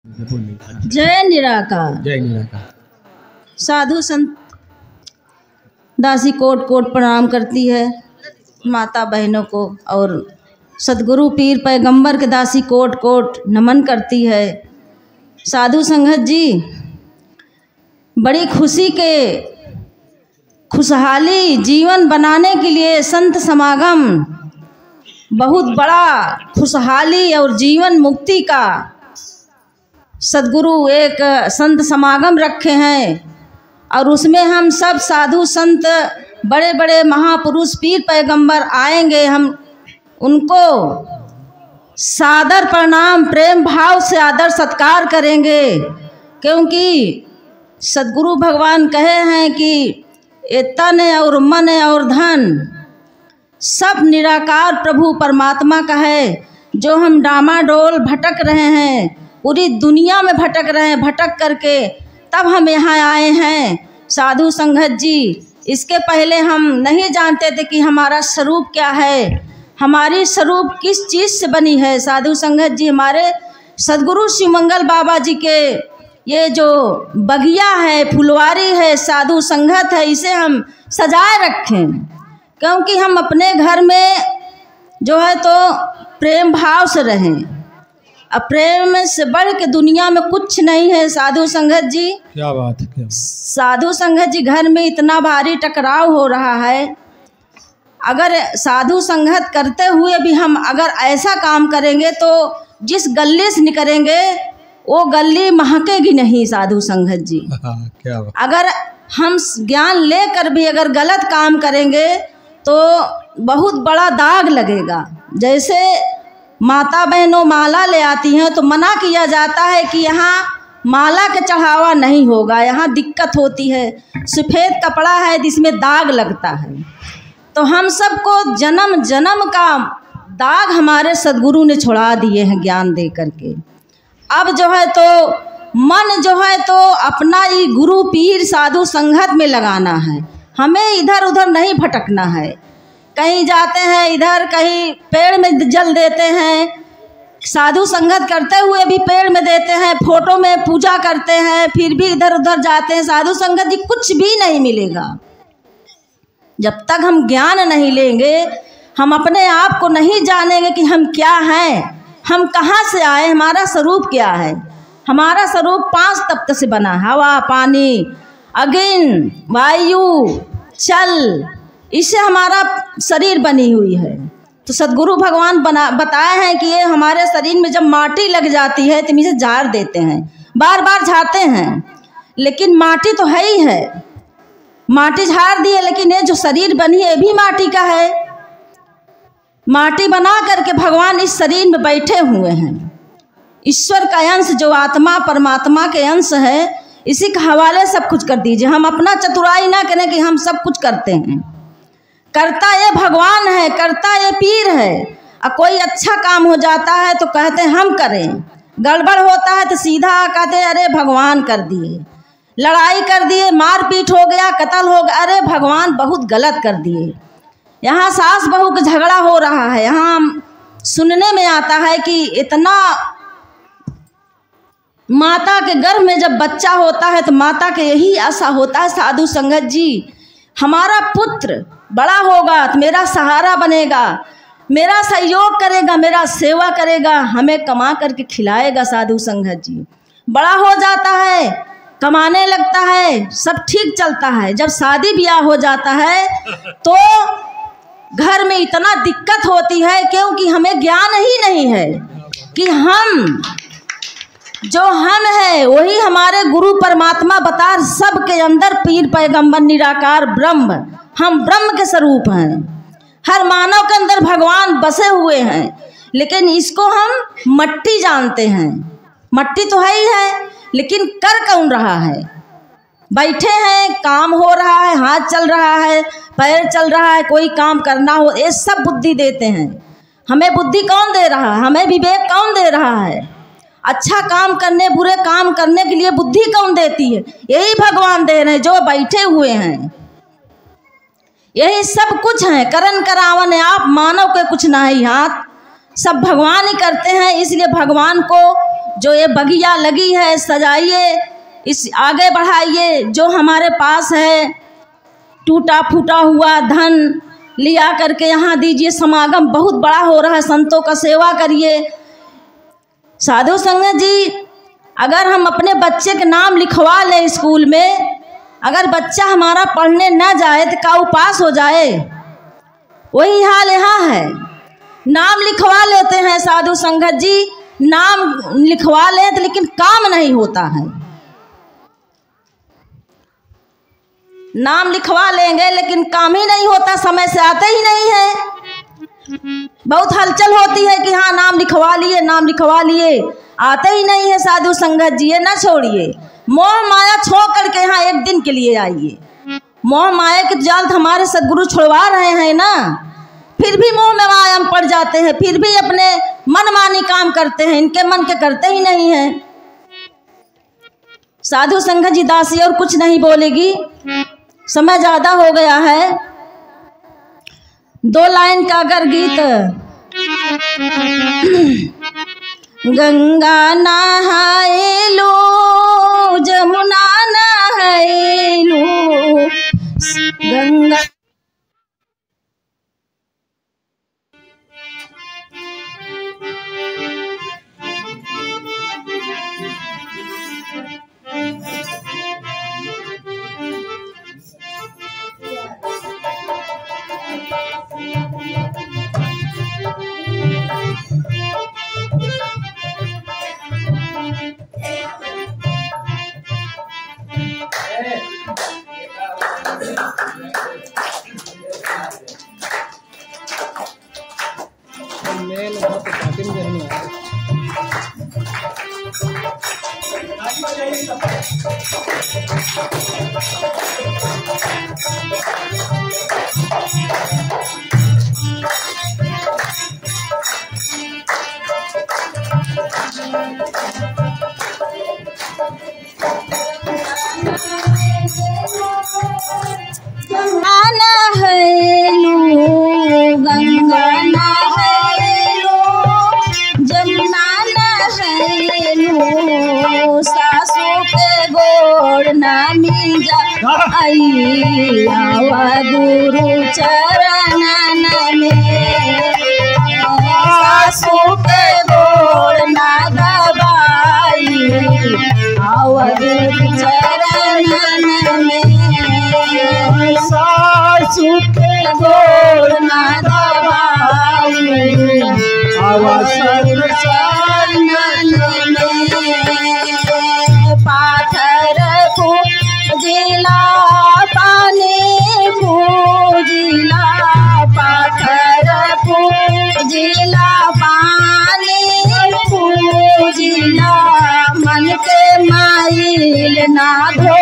जय निराकार। जय निराकार। साधु संत दासी कोट कोट प्रणाम करती है माता बहनों को, और सदगुरु पीर पैगंबर के दासी कोट कोट नमन करती है। साधु संगत जी, बड़ी खुशी के खुशहाली जीवन बनाने के लिए संत समागम बहुत बड़ा खुशहाली और जीवन मुक्ति का सदगुरु एक संत समागम रखे हैं, और उसमें हम सब साधु संत बड़े बड़े महापुरुष पीर पैगंबर आएंगे। हम उनको सादर प्रणाम प्रेम भाव से आदर सत्कार करेंगे, क्योंकि सदगुरु भगवान कहे हैं कि ये तन और मन और धन सब निराकार प्रभु परमात्मा का है। जो हम डामाडोल भटक रहे हैं, पूरी दुनिया में भटक रहे हैं, भटक करके तब हम यहाँ आए हैं। साधु संगत जी, इसके पहले हम नहीं जानते थे कि हमारा स्वरूप क्या है, हमारी स्वरूप किस चीज़ से बनी है। साधु संगत जी, हमारे सदगुरु शिवमंगल बाबा जी के ये जो बगिया है, फुलवारी है, साधु संगत है, इसे हम सजाए रखें, क्योंकि हम अपने घर में जो है तो प्रेम भाव से रहें। अब प्रेम से बढ़ के दुनिया में कुछ नहीं है। साधु संगत जी, क्या बात है, क्या साधु संगत जी, घर में इतना भारी टकराव हो रहा है। अगर साधु संगत करते हुए भी हम अगर ऐसा काम करेंगे तो जिस गली से निकलेंगे वो गली महकेगी नहीं। साधु संगत जी, क्या बात। अगर हम ज्ञान लेकर भी अगर गलत काम करेंगे तो बहुत बड़ा दाग लगेगा। जैसे माता बहनों माला ले आती हैं तो मना किया जाता है कि यहाँ माला के चढ़ावा नहीं होगा, यहाँ दिक्कत होती है, सफ़ेद कपड़ा है जिसमें दाग लगता है। तो हम सबको जन्म जन्म का दाग हमारे सदगुरु ने छुड़ा दिए हैं ज्ञान दे करके। अब जो है तो मन जो है तो अपना ही गुरु पीर साधु संगत में लगाना है, हमें इधर उधर नहीं भटकना है। कहीं जाते हैं इधर, कहीं पेड़ में जल देते हैं, साधु संगत करते हुए भी पेड़ में देते हैं, फोटो में पूजा करते हैं, फिर भी इधर उधर जाते हैं। साधु संगत जी, कुछ भी नहीं मिलेगा जब तक हम ज्ञान नहीं लेंगे, हम अपने आप को नहीं जानेंगे कि हम क्या हैं, हम कहाँ से आए, हमारा स्वरूप क्या है। हमारा स्वरूप 5 तत्व से बना, हवा पानी अग्नि वायु जल, इससे हमारा शरीर बनी हुई है। तो सदगुरु भगवान बताए हैं कि ये हमारे शरीर में जब माटी लग जाती है तो इसे झाड़ देते हैं, बार बार झाड़ते हैं, लेकिन माटी तो है ही है, माटी झाड़ दिए, लेकिन ये जो शरीर बनी है ये भी माटी का है। माटी बना करके भगवान इस शरीर में बैठे हुए हैं। ईश्वर का अंश जो आत्मा परमात्मा के अंश है, इसी के हवाले सब कुछ कर दीजिए। हम अपना चतुराई ना करें कि हम सब कुछ करते हैं। करता ये भगवान है, करता ये पीर है। और कोई अच्छा काम हो जाता है तो कहते हैं हम करें, गड़बड़ होता है तो सीधा कहते हैं अरे भगवान कर दिए, लड़ाई कर दिए, मारपीट हो गया, कत्ल हो गया, अरे भगवान बहुत गलत कर दिए। यहाँ सास बहू का झगड़ा हो रहा है, यहाँ सुनने में आता है कि इतना माता के गर्भ में जब बच्चा होता है तो माता के यही आशा होता है साधु संगत जी, हमारा पुत्र बड़ा होगा तो मेरा सहारा बनेगा, मेरा सहयोग करेगा, मेरा सेवा करेगा, हमें कमा करके खिलाएगा। साधु संगत जी, बड़ा हो जाता है, कमाने लगता है, सब ठीक चलता है। जब शादी ब्याह हो जाता है तो घर में इतना दिक्कत होती है, क्योंकि हमें ज्ञान ही नहीं है कि हम जो हम है वही हमारे गुरु परमात्मा बता सबके अंदर पीर पैगंबर निराकार ब्रह्म, हम ब्रह्म के स्वरूप हैं। हर मानव के अंदर भगवान बसे हुए हैं, लेकिन इसको हम मट्टी जानते हैं। मट्टी तो है ही है, लेकिन कर कौन रहा है? बैठे हैं, काम हो रहा है, हाथ चल रहा है, पैर चल रहा है, कोई काम करना हो, ये सब बुद्धि देते हैं। हमें बुद्धि कौन दे रहा है? हमें विवेक कौन दे रहा है? अच्छा काम करने बुरे काम करने के लिए बुद्धि कौन देती है? यही भगवान दे रहे हैं जो बैठे हुए हैं। यही सब कुछ है, करन करावन आप मानव के कुछ ना ही हाथ, सब भगवान ही करते हैं। इसलिए भगवान को जो ये बगिया लगी है सजाइए, इस आगे बढ़ाइए। जो हमारे पास है टूटा फूटा हुआ धन लिया करके यहाँ दीजिए। समागम बहुत बड़ा हो रहा है, संतों का सेवा करिए। साधु संगत जी, अगर हम अपने बच्चे के नाम लिखवा लें स्कूल में, अगर बच्चा हमारा पढ़ने न जाए तो क्या वो पास हो जाए? वही हाल यहाँ है। नाम लिखवा लेते हैं साधु संगत जी, नाम लिखवा लें तो लेकिन काम नहीं होता है। नाम लिखवा लेंगे लेकिन काम ही नहीं होता, समय से आते ही नहीं है। बहुत हलचल होती है कि हाँ नाम लिखवा लिए, नाम लिखवा लिए, आते ही नहीं है साधु संगत जी। ये ना छोड़िए, मोह माया छोड़ करके यहाँ एक दिन के लिए आइए। मोह माया के जाल हमारे सदगुरु छुड़वा रहे हैं ना, फिर भी मोह में माया में पड़ जाते हैं, फिर भी अपने मनमानी काम करते हैं, इनके मन के करते ही नहीं है। साधु संगत जी दासी और कुछ नहीं बोलेगी, समय ज्यादा हो गया है। 2 लाइन का अगर गीत, गंगा नहाए लो जमुना नहाए लो, गंगा आवा गुरु चरणन में, सासू के गोड़ ना दबाई, आवा गुरु चरणन में, सासू के गोड़ ना दबाई, आवा गुरु चरणन में। पाथर को जिला पानी पूजिला, पाथर पूजिला पानी पूजिला, मन के माइल ना धो